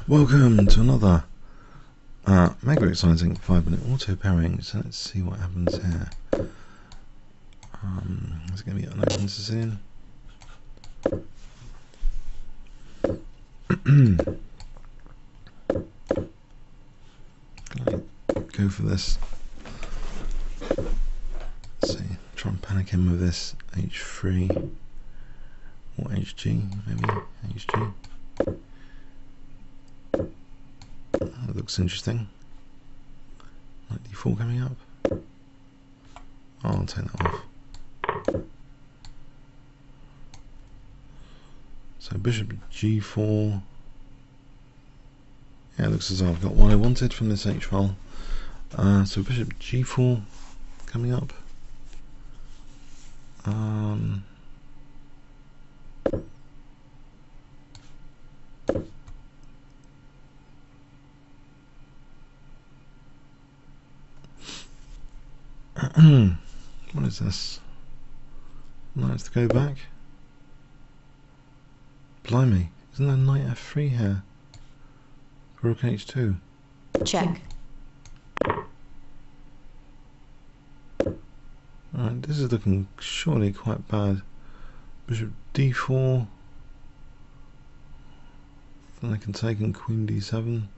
Welcome to another mega exciting 5-minute auto pairing. So let's see what happens here. Is it going to be an open Sicilian? Go for this. Let's see. Try and panic him with this H3 or Hg, maybe Hg. That looks interesting. Nd4 coming up. I'll take that off. So bishop G4. Yeah, it looks as though I've got what I wanted from this H file. So bishop G4 coming up. What is this? Knights to go back. Blimey, isn't there knight F3 here? Rook H2. Check. Alright, this is looking surely quite bad. Bishop D4. Then I can take in Queen D7.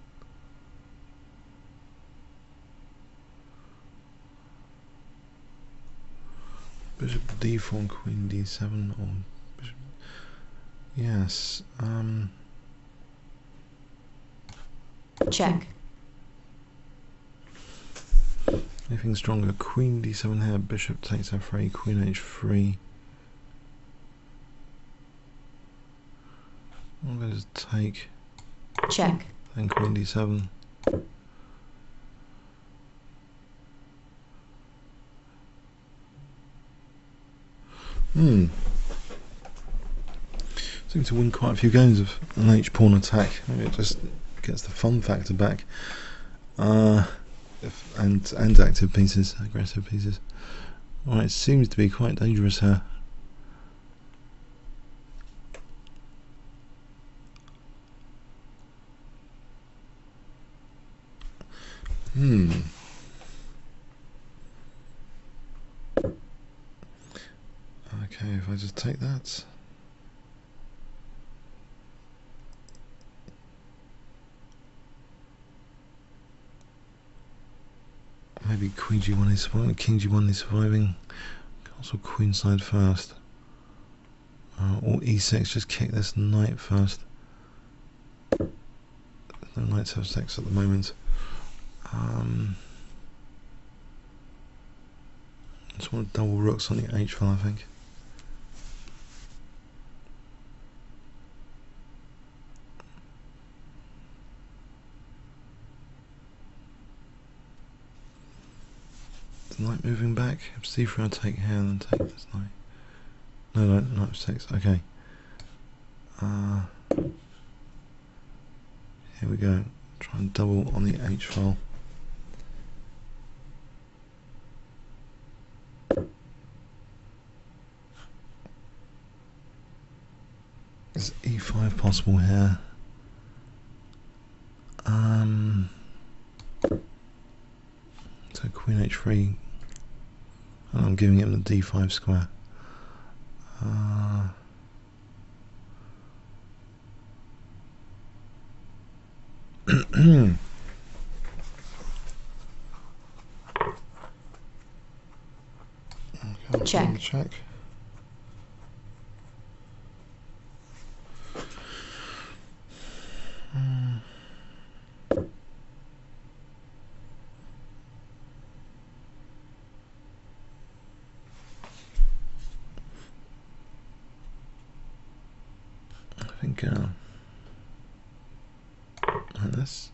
Bishop D4 and Queen D7 or Bishop. Yes. Check. Anything stronger? Queen D7 here. Bishop takes F3. Queen H3. I'm going to just take. Check. Then Queen D7. Seem to win quite a few games of an H pawn attack. Maybe it just gets the fun factor back. And active pieces, aggressive pieces. Alright, it seems to be quite dangerous here. Okay, if I just take that. Maybe Queen G1 is surviving, King G1 is surviving. Castle queenside first. Or E6, just kick this knight first. No knights have sex at the moment. Just want double rooks on the H file, I think. Knight moving back. C3 I'll take here and then take this knight. No, knight F6. Okay. Here we go. Try and double on the H file. Is E5 possible here? So Queen H3. And I'm giving him the D5 square. Okay, check. Check. I think like this.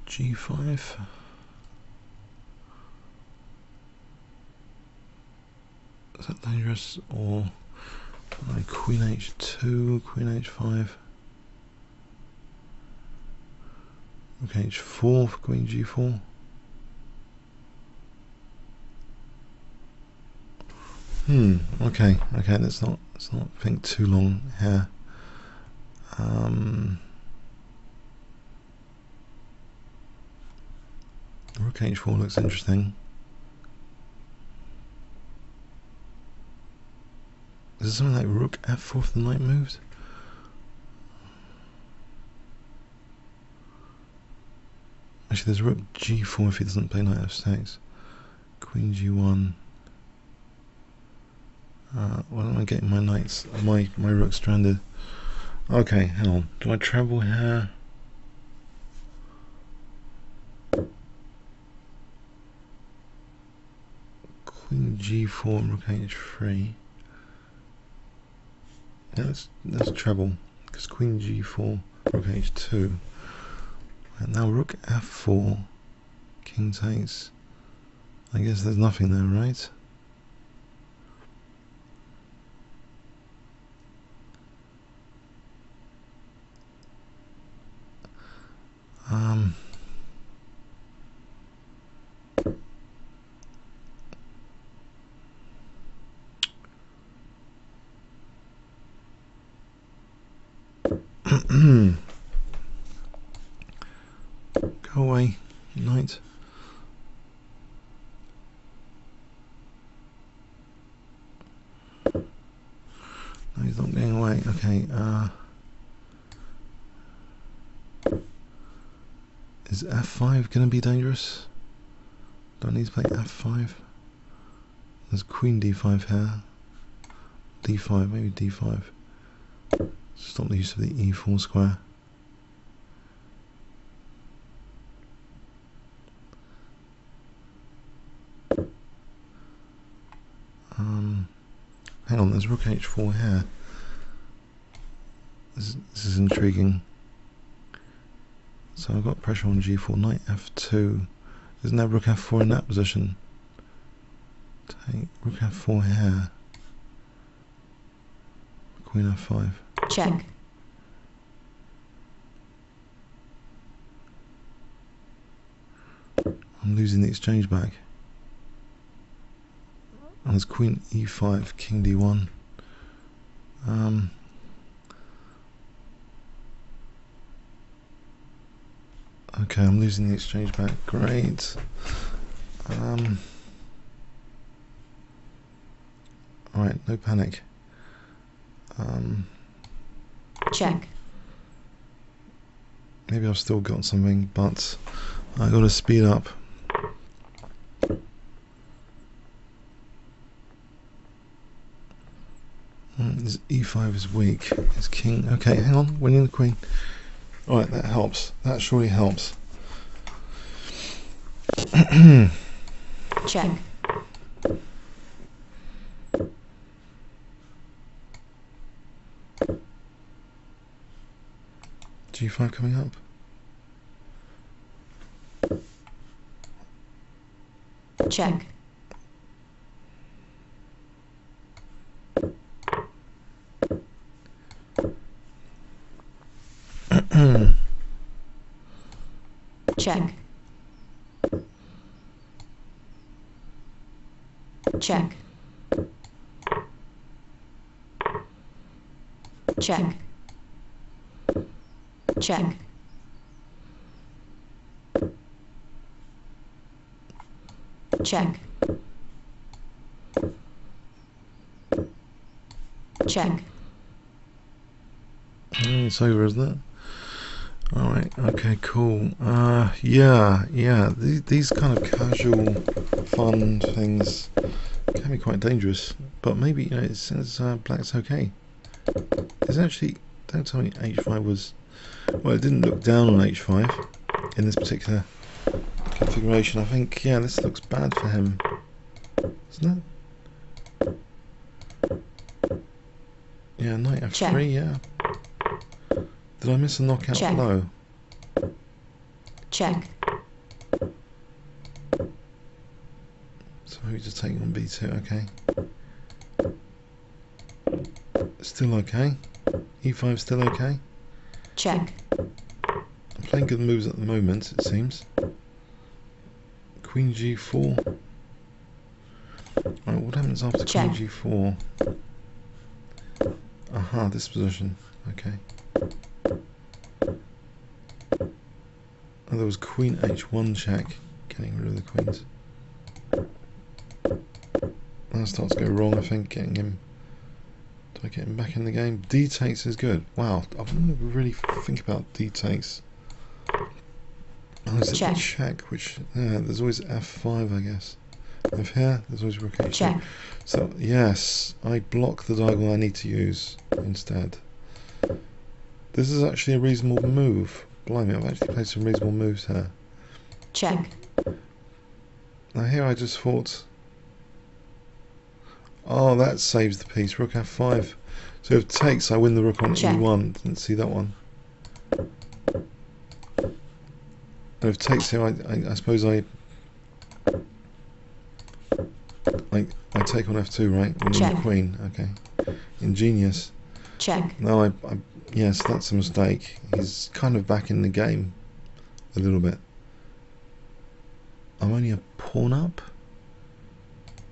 G5. Is that dangerous? Or Queen H2, Queen H5. Okay, H4 for Queen G4. Okay, let's not think too long here. Rook h4 looks interesting. Is there something like rook f4 if the knight moved? Actually, there's rook g4 if he doesn't play knight f6. Queen g1. Why don't I get my knights, my rook stranded? Okay, hang on. Do I travel here? Queen g4, rook h3. Yeah, let's treble, because queen g4, rook h2. And now rook f4, king takes. I guess there's nothing there, right? Go away, knight. No, he's not getting away. Okay, is f5 going to be dangerous? Do I need to play f5? There's queen d5 here. d5, maybe d5. Stop the use of the e4 square. Hang on, there's rook h4 here. This is intriguing. So I've got pressure on g4, knight f2. Isn't there rook f4 in that position? Take rook f4 here. Queen f5. Check. I'm losing the exchange back. And there's queen e5, king d1. Okay, I'm losing the exchange back. Great. Alright, no panic. Check. Maybe I've still got something, but I got to speed up. His e5 is weak. His king. Okay, hang on. Winning the queen. Alright, that helps. That surely helps. Check. g5 coming up. Check. Check. Check. Check. Check. Check. Check. It's over, isn't it? Alright, okay, cool. Yeah, these kind of casual, fun things can be quite dangerous, but maybe, you know, it says black's okay. It's actually, don't tell me h5 was, well, it didn't look down on h5 in this particular configuration. I think, yeah, this looks bad for him, isn't it? Yeah, knight f3, check. Yeah. Did I miss a knockout Check. blow? Check. So maybe just taking on b2, okay. Still okay. e5 still okay. Check. I'm playing good moves at the moment, it seems. Queen g4. Right, what happens after Check. Kg4? Aha, this position. Okay. Oh, there was Queen H1 check, getting rid of the queens. That starts to go wrong, I think, getting him. Do I get him back in the game? D takes is good. Wow, I wouldn't really think about D takes. Oh, is it Check. check? Which, yeah, there's always F5, I guess. If here, there's always Rook H2. Check. So, yes, I block the diagonal I need to use instead. This is actually a reasonable move. Blimey, I've actually played some reasonable moves here. Check. Now here I just thought, oh, that saves the piece. Rook F5. So if takes, I win the rook on Check. E1. Didn't see that one. And if takes here, I suppose I take on F2, right? Winning Check. the queen. Okay. Ingenious. Check. No, yes, that's a mistake. He's kind of back in the game a little bit. I'm only a pawn up,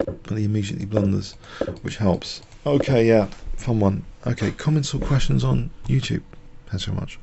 and he immediately blunders, which helps. Okay, yeah, fun one. Okay, comments or questions on YouTube. Thanks so much.